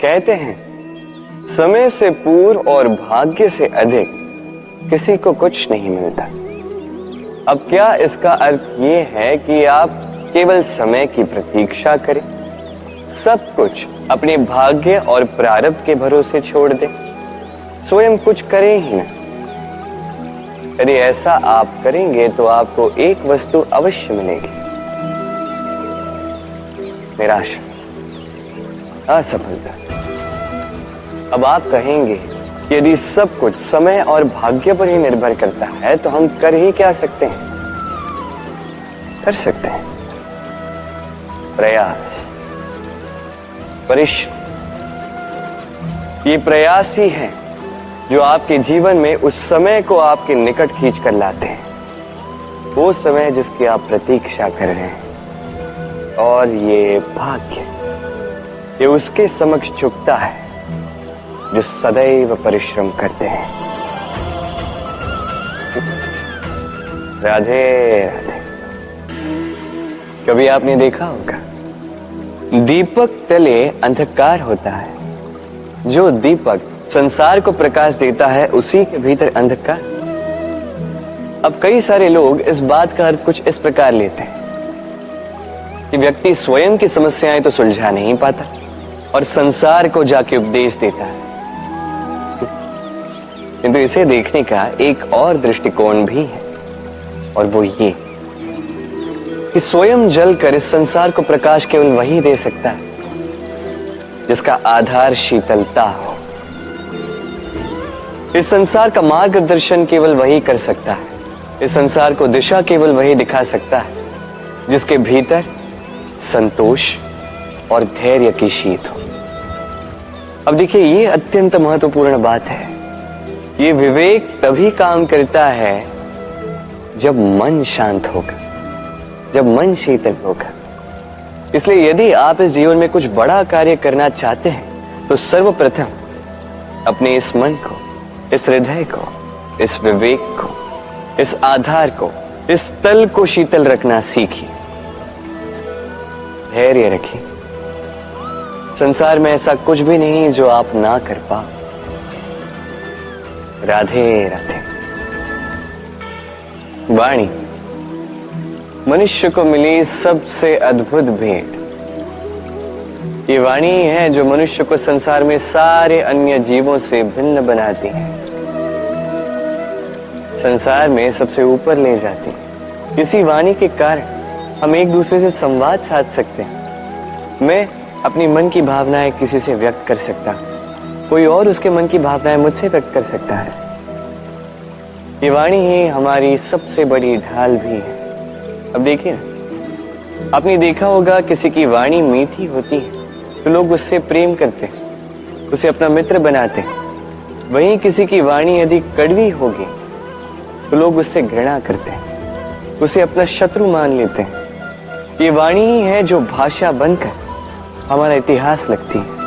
कहते हैं समय से पूर्व और भाग्य से अधिक किसी को कुछ नहीं मिलता। अब क्या इसका अर्थ ये है कि आप केवल समय की प्रतीक्षा करें, सब कुछ अपने भाग्य और प्रारब्ध के भरोसे छोड़ दें, स्वयं कुछ करें ही ना? यदि ऐसा आप करेंगे तो आपको एक वस्तु अवश्य मिलेगी, निराशा, असफलता। अब आप कहेंगे कि यदि सब कुछ समय और भाग्य पर ही निर्भर करता है तो हम कर ही क्या सकते हैं? कर सकते हैं प्रयास, परिश्रम। ये प्रयास ही है जो आपके जीवन में उस समय को आपके निकट खींच कर लाते हैं, वो समय जिसकी आप प्रतीक्षा कर रहे हैं। और ये भाग्य, ये उसके समक्ष झुकता है जो सदैव परिश्रम करते हैं। राधे राधे। कभी आपने देखा होगा दीपक तले अंधकार होता है, जो दीपक संसार को प्रकाश देता है उसी के भीतर अंधकार। अब कई सारे लोग इस बात का अर्थ कुछ इस प्रकार लेते हैं कि व्यक्ति स्वयं की समस्याएं तो सुलझा नहीं पाता और संसार को जाके उपदेश देता है, किंतु इसे देखने का एक और दृष्टिकोण भी है, और वो ये कि स्वयं जलकर इस संसार को प्रकाश केवल वही दे सकता है जिसका आधार शीतलता हो। इस संसार का मार्गदर्शन केवल वही कर सकता है, इस संसार को दिशा केवल वही दिखा सकता है जिसके भीतर संतोष और धैर्य की शीत हो। अब देखिए, ये अत्यंत महत्वपूर्ण बात है। ये विवेक तभी काम करता है जब मन शांत होगा, जब मन शीतल होगा। इसलिए यदि आप इस जीवन में कुछ बड़ा कार्य करना चाहते हैं तो सर्वप्रथम अपने इस मन को, इस हृदय को, इस विवेक को, इस आधार को, इस तल को शीतल रखना सीखिए, धैर्य रखिए। संसार में ऐसा कुछ भी नहीं जो आप ना कर पाओ। राधे राधे। वाणी मनुष्य को मिली सबसे अद्भुत भेंट। ये वाणी ही है जो मनुष्य को संसार में सारे अन्य जीवों से भिन्न बनाती है, संसार में सबसे ऊपर ले जाती है। इसी वाणी के कारण हम एक दूसरे से संवाद साध सकते हैं। मैं अपनी मन की भावनाएं किसी से व्यक्त कर सकता हूं, कोई और उसके मन की भावनाएं मुझसे व्यक्त कर सकता है। ये वाणी ही हमारी सबसे बड़ी ढाल भी है। अब देखिए, आपने देखा होगा किसी की वाणी मीठी होती है तो लोग उससे प्रेम करते हैं, उसे अपना मित्र बनाते हैं। वहीं किसी की वाणी यदि कड़वी होगी तो लोग उससे घृणा करते हैं, उसे अपना शत्रु मान लेते हैं। ये वाणी ही है जो भाषा बनकर हमारा इतिहास लगती है।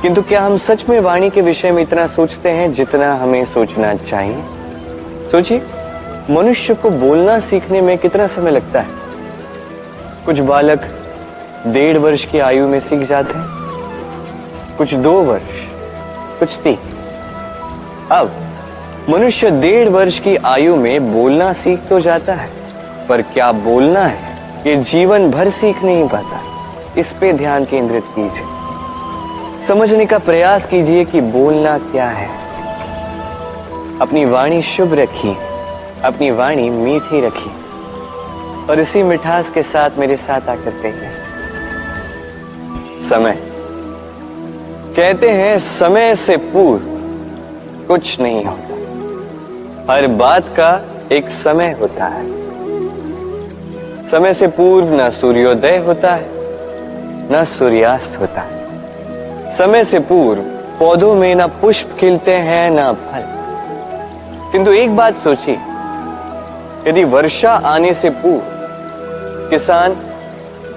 किंतु क्या हम सच में वाणी के विषय में इतना सोचते हैं जितना हमें सोचना चाहिए? सोचिए, मनुष्य को बोलना सीखने में कितना समय लगता है। कुछ बालक 1.5 वर्ष की आयु में सीख जाते हैं, कुछ 2 वर्ष, कुछ 3। अब मनुष्य 1.5 वर्ष की आयु में बोलना सीख तो जाता है, पर क्या बोलना है ये जीवन भर सीख नहीं पाता। इस पे ध्यान केंद्रित कीजिए, समझने का प्रयास कीजिए कि बोलना क्या है। अपनी वाणी शुभ रखिए, अपनी वाणी मीठी रखिए, और इसी मिठास के साथ मेरे साथ आकर कहिए, समय। कहते हैं समय से पूर्व कुछ नहीं होता, हर बात का एक समय होता है। समय से पूर्व ना सूर्योदय होता है, ना सूर्यास्त होता है। समय से पूर्व पौधों में ना पुष्प खिलते हैं, ना फल। किंतु एक बात सोचिए, यदि वर्षा आने से पूर्व किसान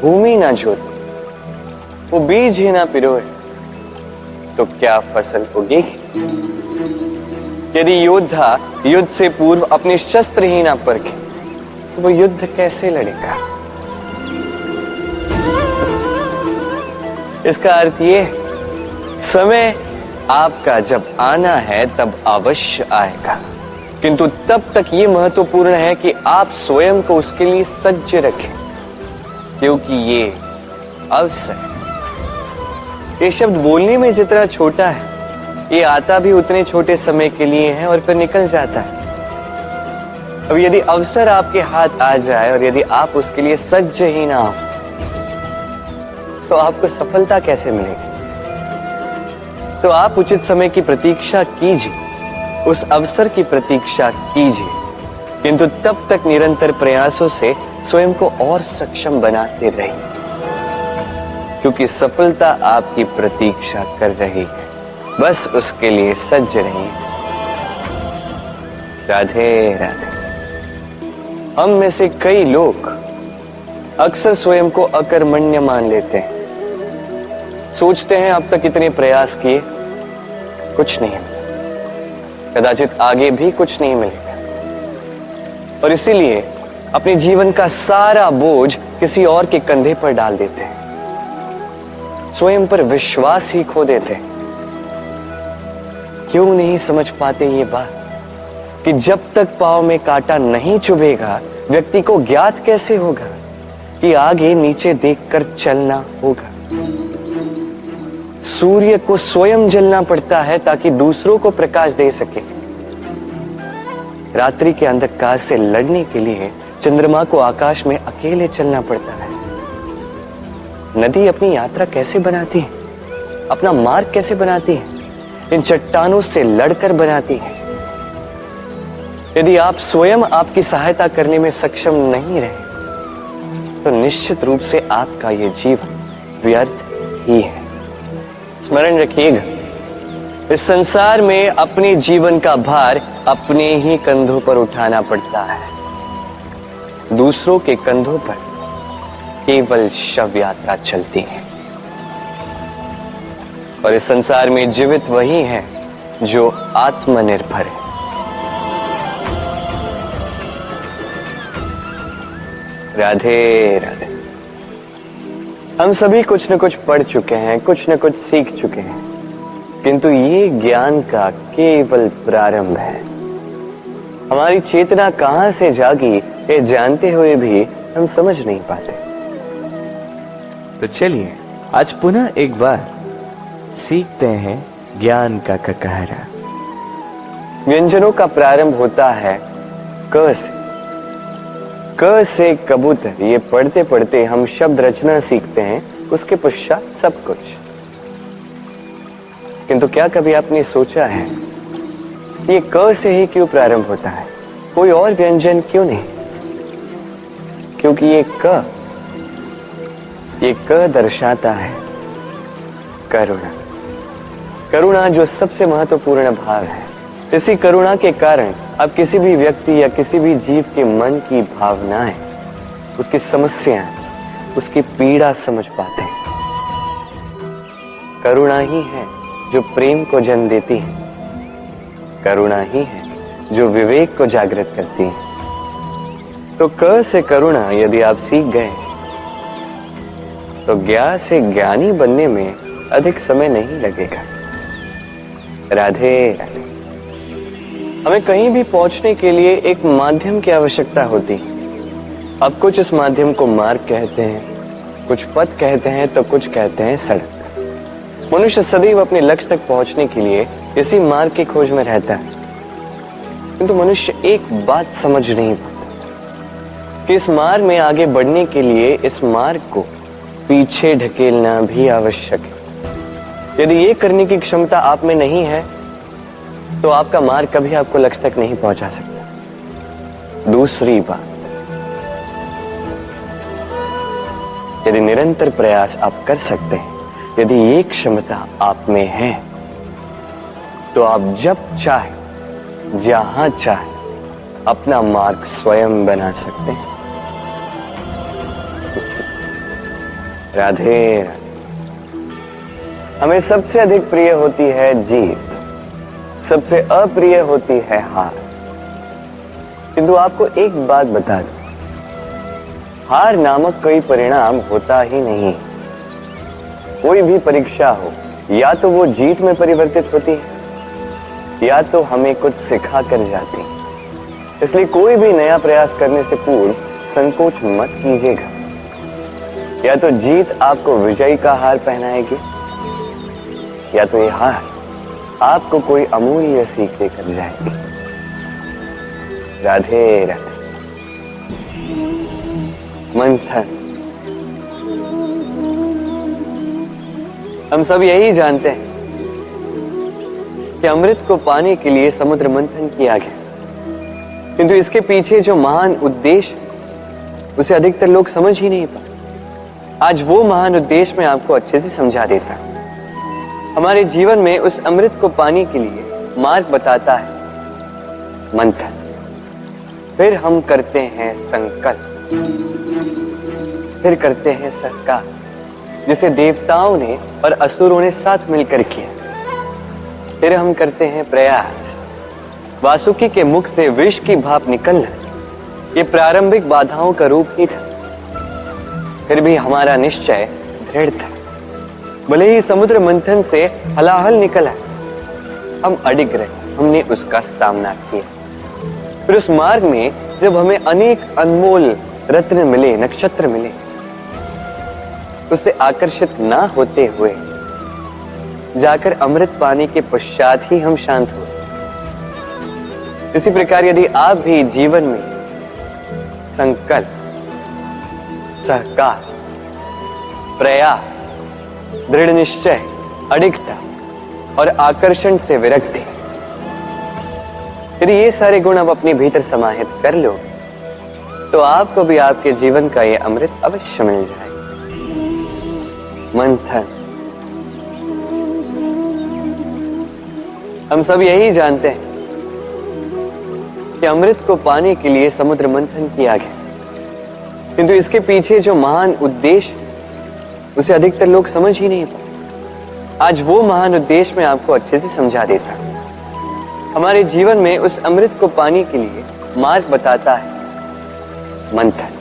भूमि ना जोते, वो बीज ही ना पिरोए, तो क्या फसल उगेगी? यदि योद्धा युद्ध से पूर्व अपने शस्त्र ही ना परखे, तो वो युद्ध कैसे लड़ेगा? इसका अर्थ ये, समय आपका जब आना है तब अवश्य आएगा, किंतु तब तक ये महत्वपूर्ण है कि आप स्वयं को उसके लिए सज्ज रखें, क्योंकि ये अवसर, ये शब्द बोलने में जितना छोटा है, ये आता भी उतने छोटे समय के लिए है और फिर निकल जाता है। अब यदि अवसर आपके हाथ आ जाए और यदि आप उसके लिए सज्ज ही ना हो, तो आपको सफलता कैसे मिलेगी? तो आप उचित समय की प्रतीक्षा कीजिए, उस अवसर की प्रतीक्षा कीजिए, किंतु तब तक निरंतर प्रयासों से स्वयं को और सक्षम बनाते रहिए, क्योंकि सफलता आपकी प्रतीक्षा कर रही है। बस उसके लिए सज्ज रहिए। राधे राधे। हम में से कई लोग अक्सर स्वयं को अकर्मण्य मान लेते हैं, सोचते हैं अब तक इतने प्रयास किए, कुछ नहीं मिला, कदाचित आगे भी कुछ नहीं मिलेगा, और इसीलिए अपने जीवन का सारा बोझ किसी और के कंधे पर डाल देते हैं, स्वयं पर विश्वास ही खो देते हैं। क्यों नहीं समझ पाते ये बात कि जब तक पांव में कांटा नहीं चुभेगा, व्यक्ति को ज्ञात कैसे होगा कि आगे नीचे देखकर चलना होगा। सूर्य को स्वयं जलना पड़ता है ताकि दूसरों को प्रकाश दे सके। रात्रि के अंधकार से लड़ने के लिए चंद्रमा को आकाश में अकेले चलना पड़ता है। नदी अपनी यात्रा कैसे बनाती है, अपना मार्ग कैसे बनाती है? इन चट्टानों से लड़कर बनाती है। यदि आप स्वयं आपकी सहायता करने में सक्षम नहीं रहे, तो निश्चित रूप से आपका यह जीवन व्यर्थ ही है। स्मरण रखिएगा, इस संसार में अपने जीवन का भार अपने ही कंधों पर उठाना पड़ता है। दूसरों के कंधों पर केवल शव यात्रा चलती है, और इस संसार में जीवित वही है जो आत्मनिर्भर है। राधे राधे। हम सभी कुछ न कुछ पढ़ चुके हैं, कुछ न कुछ सीख चुके हैं, किंतु ये ज्ञान का केवल प्रारंभ है। हमारी चेतना कहां से जागी, ये जानते हुए भी हम समझ नहीं पाते। तो चलिए आज पुनः एक बार सीखते हैं ज्ञान का ककहरा। व्यंजनों का प्रारंभ होता है क से। क से कबूतर, ये पढ़ते पढ़ते हम शब्द रचना सीखते हैं, उसके पश्चात सब कुछ। किंतु क्या कभी आपने सोचा है ये क से ही क्यों प्रारंभ होता है, कोई और व्यंजन क्यों नहीं? क्योंकि ये क दर्शाता है करुणा। करुणा जो सबसे महत्वपूर्ण भाव है। इसी करुणा के कारण आप किसी भी व्यक्ति या किसी भी जीव के मन की भावनाएं, उसकी समस्याएं, उसकी पीड़ा समझ पाते हैं। करुणा ही है जो प्रेम को जन्म देती है। करुणा ही है जो विवेक को जागृत करती है। तो क से करुणा यदि आप सीख गए, तो ज्ञा से ज्ञानी बनने में अधिक समय नहीं लगेगा। राधे राधे। हमें कहीं भी पहुंचने के लिए एक माध्यम की आवश्यकता होती है। अब कुछ इस माध्यम को मार्ग कहते हैं, कुछ पथ कहते हैं, तो कुछ कहते हैं सड़क। मनुष्य सदैव अपने लक्ष्य तक पहुंचने के लिए इसी मार्ग की खोज में रहता है, किंतु मनुष्य एक बात समझ नहीं पाता कि इस मार्ग में आगे बढ़ने के लिए इस मार्ग को पीछे ढकेलना भी आवश्यक है। यदि ये करने की क्षमता आप में नहीं है, तो आपका मार्ग कभी आपको लक्ष्य तक नहीं पहुंचा सकता। दूसरी बात, यदि निरंतर प्रयास आप कर सकते हैं, यदि ये क्षमता आप में है, तो आप जब चाहे, जहां चाहे, अपना मार्ग स्वयं बना सकते हैं। राधे राधे। हमें सबसे अधिक प्रिय होती है जीत, सबसे अप्रिय होती है हार। किंतु आपको एक बात बता दूं, हार नामक कोई परिणाम होता ही नहीं। कोई भी परीक्षा हो, या तो वो जीत में परिवर्तित होती है या तो हमें कुछ सिखा कर जाती है। इसलिए कोई भी नया प्रयास करने से पूर्व संकोच मत कीजिएगा। या तो जीत आपको विजयी का हार पहनाएगी, या तो ये हार आपको कोई अमूल्य सीख देकर जाएगी। राधे राधे। मंथन। हम सब यही जानते हैं कि अमृत को पाने के लिए समुद्र मंथन किया गया, किंतु इसके पीछे जो महान उद्देश्य उसे अधिकतर लोग समझ ही नहीं पाते। आज वो महान उद्देश्य मैं आपको अच्छे से समझा देता हूं। हमारे जीवन में उस अमृत को पाने के लिए मार्ग बताता है मंथन। फिर हम करते हैं संकल्प, फिर करते हैं सरकार, जिसे देवताओं ने और असुरों ने साथ मिलकर किया। फिर हम करते हैं प्रयास। वासुकी के मुख से विष की भाप निकलना ये प्रारंभिक बाधाओं का रूप ही था। फिर भी हमारा निश्चय दृढ़ था। भले ही समुद्र मंथन से हलाहल निकला, हम अडिग रहे, हमने उसका सामना किया। फिर उस मार्ग में जब हमें अनेक अनमोल रत्न मिले, नक्षत्र मिले, उससे आकर्षित ना होते हुए जाकर अमृत पाने के पश्चात ही हम शांत हुए। इसी प्रकार यदि आप भी जीवन में संकल्प, सहकार, प्रयास, दृढ़ निश्चय, अडिगता और आकर्षण से विरक्ति, यदि ये सारे गुण आप अपने भीतर समाहित कर लो, तो आपको भी आपके जीवन का ये अमृत अवश्य मिल जाएगा। मंथन। हम सब यही जानते हैं कि अमृत को पाने के लिए समुद्र मंथन किया गया, किंतु इसके पीछे जो महान उद्देश्य उसे अधिकतर लोग समझ ही नहीं पाते। आज वो महान उद्देश्य मैं आपको अच्छे से समझा देता हूं। हमारे जीवन में उस अमृत को पाने के लिए मार्ग बताता है मंथन।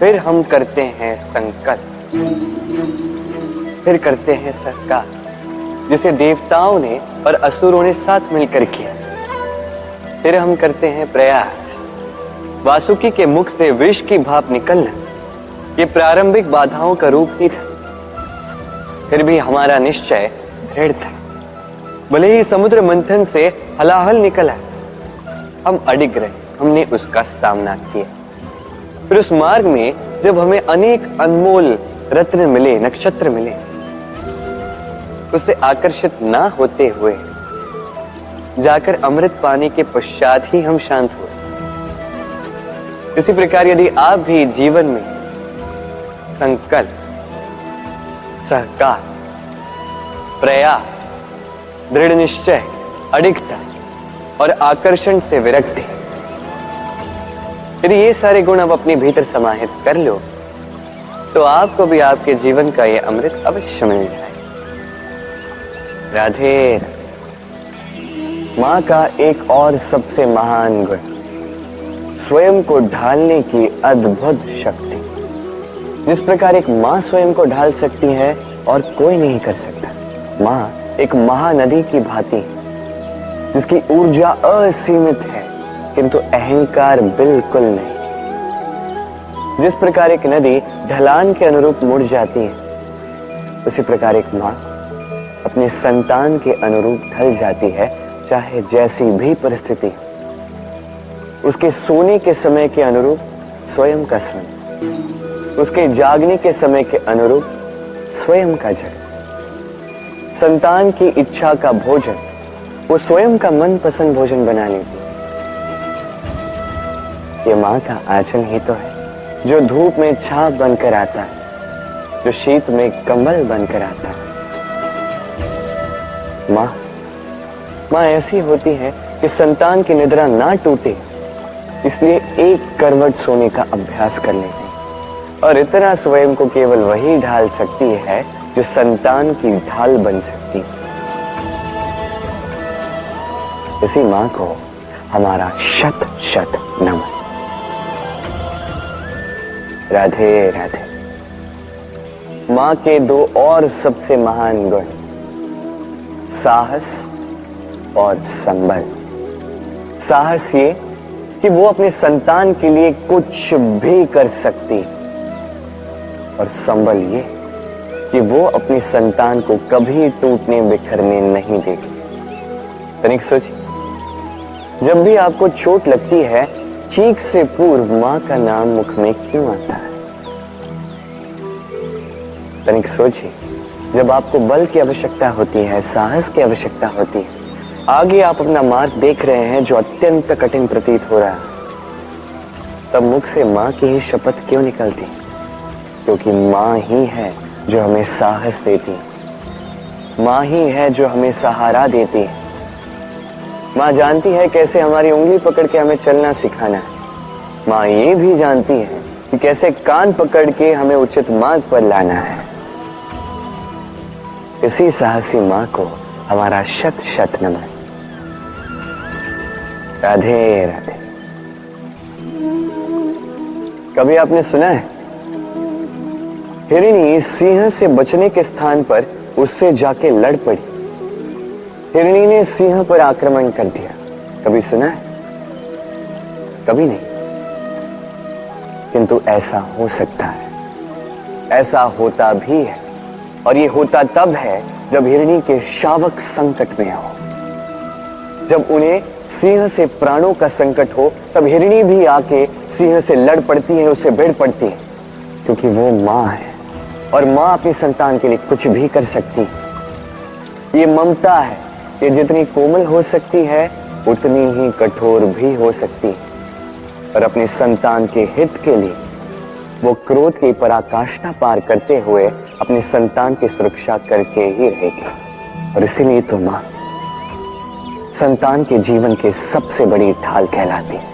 फिर हम करते हैं संकल्प, फिर करते हैं सरकार, जिसे देवताओं ने और असुरों ने साथ मिलकर किया। फिर हम करते हैं प्रयास। वासुकी के मुख से विष की भाप निकलना ये प्रारंभिक बाधाओं का रूप ही था। फिर भी हमारा निश्चय दृढ़ था। भले ही समुद्र मंथन से हलाहल निकला, हम अडिग रहे, हमने उसका सामना किया। फिर उस मार्ग में जब हमें अनेक अनमोल रत्न मिले, नक्षत्र मिले, उससे आकर्षित ना होते हुए जाकर अमृत पाने के पश्चात ही हम शांत हुए। इसी प्रकार यदि आप भी जीवन में संकल्प, सहकार, प्रयास, दृढ़ निश्चय, अडिगता और आकर्षण से विरक्ति, यदि ये सारे गुण आप अपने भीतर समाहित कर लो, तो आपको भी आपके जीवन का ये अमृत अवश्य मिल जाएगा। राधे। मां का एक और सबसे महान गुण, स्वयं को ढालने की अद्भुत शक्ति। जिस प्रकार एक मां स्वयं को ढाल सकती है और कोई नहीं कर सकता। मां एक महानदी की भांति जिसकी ऊर्जा असीमित है, किंतु अहंकार बिल्कुल नहीं। जिस प्रकार एक नदी ढलान के अनुरूप मुड़ जाती है, उसी प्रकार एक मां अपने संतान के अनुरूप ढल जाती है, चाहे जैसी भी परिस्थिति। उसके सोने के समय के अनुरूप स्वयं का सोना, उसके जागने के समय के अनुरूप स्वयं का जग। संतान की इच्छा का भोजन वो स्वयं का मनपसंद भोजन बना लेती। ये मां का आंचल ही तो है, जो धूप में छाप बनकर आता है, जो शीत में कंबल बनकर आता है। मां ऐसी होती है कि संतान की निद्रा ना टूटे, इसलिए एक करवट सोने का अभ्यास कर लेती है। और इतना स्वयं को केवल वही ढाल सकती है जो संतान की ढाल बन सकती है। इसी मां को हमारा शत शत नमन। राधे राधे। मां के दो और सबसे महान गुण, साहस और संबल। साहस ये कि वो अपने संतान के लिए कुछ भी कर सकती, और संबल ये कि वो अपनी संतान को कभी टूटने बिखरने नहीं देगी। तनिक सोचिए, जब भी आपको चोट लगती है, चीख से पूर्व मां का नाम मुख में क्यों आता है? तनिक सोचिए, जब आपको बल की आवश्यकता होती है, साहस की आवश्यकता होती है, आगे आप अपना मार्ग देख रहे हैं जो अत्यंत कठिन प्रतीत हो रहा है, तब मुख से मां की ही शपथ क्यों निकलती? क्योंकि मां ही है जो हमें साहस देती है, मां ही है जो हमें सहारा देती है। मां जानती है कैसे हमारी उंगली पकड़ के हमें चलना सिखाना है। मां ये भी जानती है कि कैसे कान पकड़ के हमें उचित मार्ग पर लाना है। इसी साहसी मां को हमारा शत शत नमन। राधे राधे। कभी आपने सुना है, हिरणी सिंह से बचने के स्थान पर उससे जाके लड़ पड़ी। हिरणी ने सिंह पर आक्रमण कर दिया। कभी सुना है? कभी नहीं। किंतु ऐसा हो सकता है, ऐसा होता भी है, और ये होता तब है जब हिरणी के शावक संकट में हो, जब उन्हें सिंह से प्राणों का संकट हो, तब हिरणी भी आके सिंह से लड़ पड़ती है, उससे भिड़ पड़ती है, क्योंकि वो मां है और मां अपनी संतान के लिए कुछ भी कर सकती है। ये ममता है, ये जितनी कोमल हो सकती है उतनी ही कठोर भी हो सकती है, और अपने संतान के हित के लिए वो क्रोध की पराकाष्ठा पार करते हुए अपने संतान की सुरक्षा करके ही रहेगी। और इसीलिए तो मां संतान के जीवन के सबसे बड़ी ढाल कहलाती है।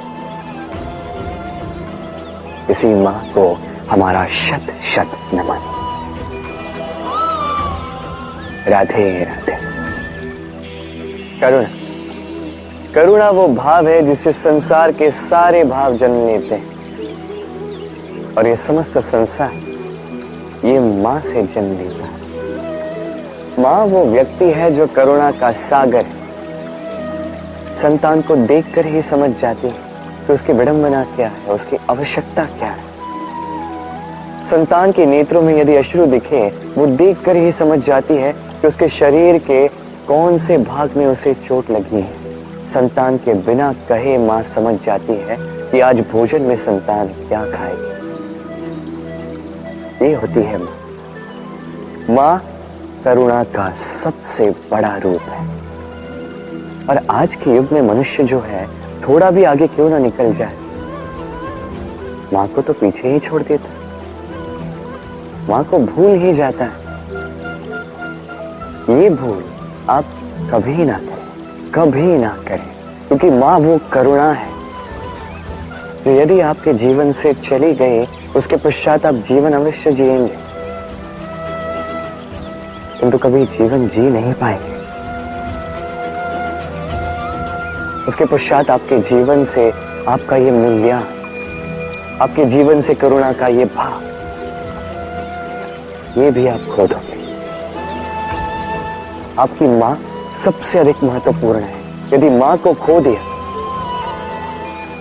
इसी मां को हमारा शत शत नमन। राधे राधे। करुणा, करुणा वो भाव है जिससे संसार के सारे भाव जन्म लेते हैं, और ये समस्त संसार ये मां से जन्म लेता है। मां वो व्यक्ति है जो करुणा का सागर है। संतान को देखकर ही समझ जाती है कि उसकी विडंबना क्या है, उसकी आवश्यकता क्या है। संतान के नेत्रों में यदि अश्रु दिखे, वो देखकर ही समझ जाती है कि उसके शरीर के कौन से भाग में उसे चोट लगी है। संतान के बिना कहे मां समझ जाती है कि आज भोजन में संतान क्या खाएगी। ये होती है मां। मां करुणा का सबसे बड़ा रूप है, और आज के युग में मनुष्य जो है, थोड़ा भी आगे क्यों ना निकल जाए, मां को तो पीछे ही छोड़ देता है, मां को भूल ही जाता है। ये भूल आप कभी ना करें, कभी ना करें, क्योंकि मां वो करुणा है जो यदि आपके जीवन से चली गई, उसके पश्चात आप जीवन अवश्य जिएंगे, किंतु कभी जीवन जी नहीं पाएंगे। उसके पश्चात आपके जीवन से आपका ये मूल्य, आपके जीवन से करुणा का ये भाव, ये भी आप खो दोगे। आपकी मां सबसे अधिक महत्वपूर्ण है। यदि मां को खो दिया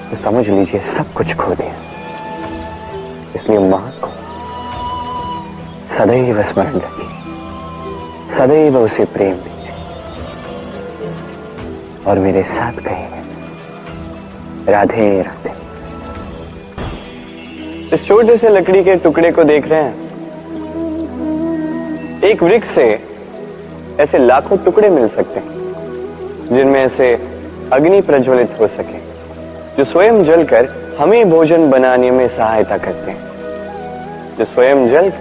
तो समझ लीजिए सब कुछ खो दिया। इसलिए मां को सदैव स्मरण रखिए, सदैव उसे प्रेम दीजिए, और मेरे साथ कहिए राधे राधे। इस छोटे से लकड़ी के टुकड़े को देख रहे हैं? एक वृक्ष से ऐसे लाखों टुकड़े मिल सकते हैं जिनमें से अग्नि प्रज्वलित हो सके, जो स्वयं जलकर हमें भोजन बनाने में सहायता करते हैं, जो स्वयं जल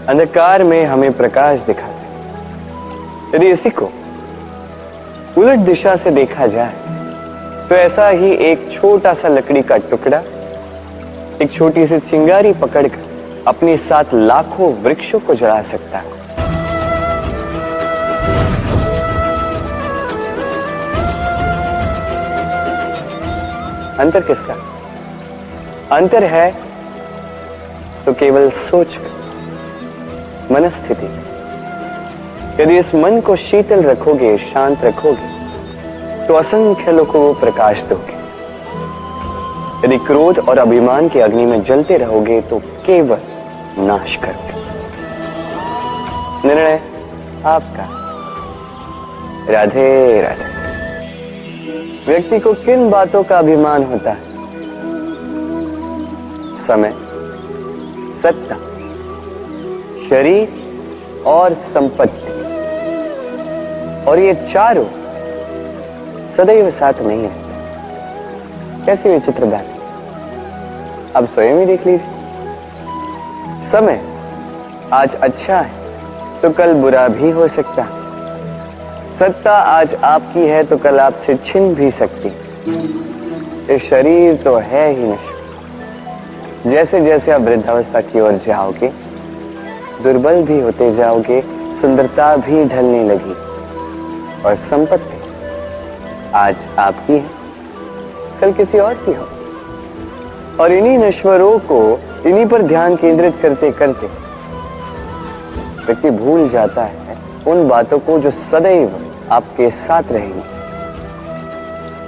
अंधकार में हमें प्रकाश दिखाते हैं। यदि इसी को उलट दिशा से देखा जाए तो ऐसा ही एक छोटा सा लकड़ी का टुकड़ा एक छोटी सी चिंगारी पकड़कर अपने साथ लाखों वृक्षों को जला सकता है। अंतर किसका? अंतर है तो केवल सोच का, मनस्थिति। यदि इस मन को शीतल रखोगे, शांत रखोगे, तो असंख्य लोगों को प्रकाश दोगे। यदि क्रोध और अभिमान की अग्नि में जलते रहोगे तो केवल नाश करोगे। निर्णय आपका। राधे राधे। व्यक्ति को किन बातों का अभिमान होता है? समय, सत्ता, शरीर और संपत्ति। और ये चारों सदैव साथ नहीं रहते। कैसी विचित्र बात, अब स्वयं ही देख लीजिए। समय आज अच्छा है तो कल बुरा भी हो सकता है। सत्ता आज आपकी है तो कल आपसे छिन भी सकती। ये शरीर तो है ही नश्वर। जैसे जैसे आप वृद्धावस्था की ओर जाओगे, दुर्बल भी होते जाओगे, सुंदरता भी ढलने लगी। और संपत्ति आज आपकी है, कल किसी और की हो। और इन्हीं नश्वरों को, इन्हीं पर ध्यान केंद्रित करते करते व्यक्ति भूल जाता है उन बातों को जो सदैव आपके साथ रहेंगी,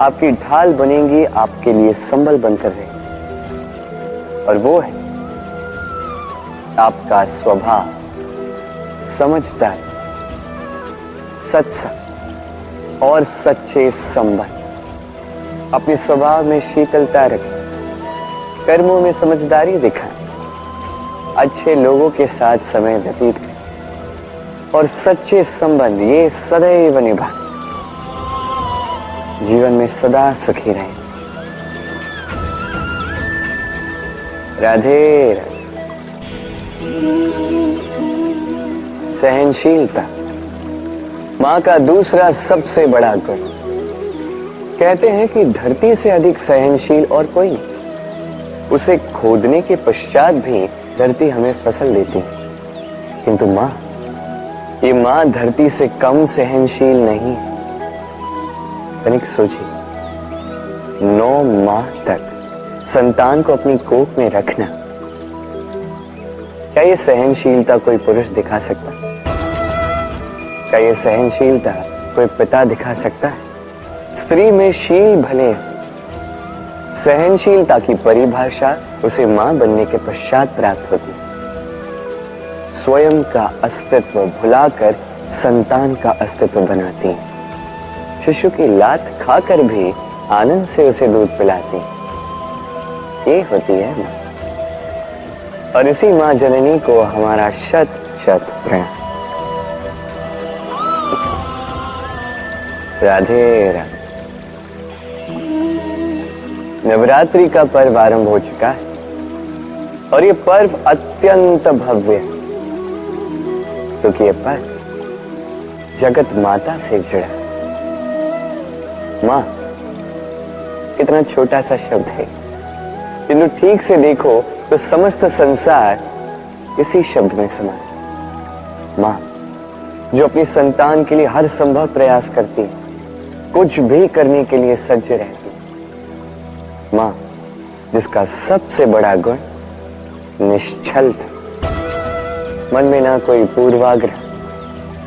आपकी ढाल बनेंगी, आपके लिए संबल बनकर रहेंगी। और वो है आपका स्वभाव, समझदारी, सत्संग और सच्चे संबंध। अपने स्वभाव में शीतलता रखें, कर्मों में समझदारी दिखाएं, अच्छे लोगों के साथ समय व्यतीत करें और सच्चे संबंध ये सदैव निभाएं। जीवन में सदा सुखी रहें। राधे राधे। सहनशीलता मां का दूसरा सबसे बड़ा गुण। कहते हैं कि धरती से अधिक सहनशील और कोई नहीं। उसे खोदने के पश्चात भी धरती हमें फसल देती है, किंतु मां, ये मां धरती से कम सहनशील नहीं है। तनिक सोचिए, 9 माह तक संतान को अपनी कोख में रखना, क्या ये सहनशीलता कोई पुरुष दिखा सकता है? क्या ये सहनशीलता कोई पिता दिखा सकता है? स्त्री में शील भले, सहनशीलता की परिभाषा उसे मां बनने के पश्चात प्राप्त होती है। स्वयं का अस्तित्व भुलाकर संतान का अस्तित्व बनाती है। शिशु की लात खाकर भी आनंद से उसे दूध पिलाती है। ये होती है मां। और इसी मां जननी को हमारा शत शत प्रणाम। राधे राधे। नवरात्रि का पर्व आरंभ हो चुका है और ये पर्व अत्यंत भव्य है, क्योंकि ये पर्व जगत माता से जुड़ा है। मां कितना छोटा सा शब्द है, किंतु ठीक से देखो तो समस्त संसार इसी शब्द में समा है। मां जो अपनी संतान के लिए हर संभव प्रयास करती है, कुछ भी करने के लिए सज्ज रहती है। मां जिसका सबसे बड़ा गुण निश्चलता। मन में ना कोई पूर्वाग्रह,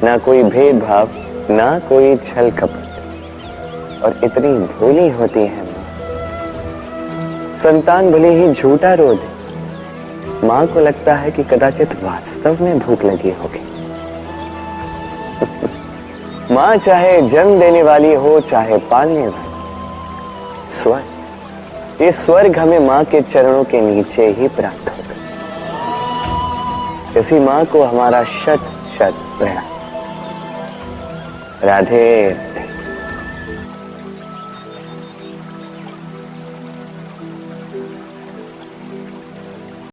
ना कोई भेदभाव, ना कोई छल कपट। और इतनी भोली होती है मां। संतान भले ही झूठा रो दे, मां को लगता है कि कदाचित वास्तव में भूख लगी होगी। मां चाहे जन्म देने वाली हो, चाहे पालने वाली, स्वर्ग, ये स्वर्ग हमें मां के चरणों के नीचे ही प्राप्त होगा। इसी मां को हमारा शत शत प्रणाम। राधे।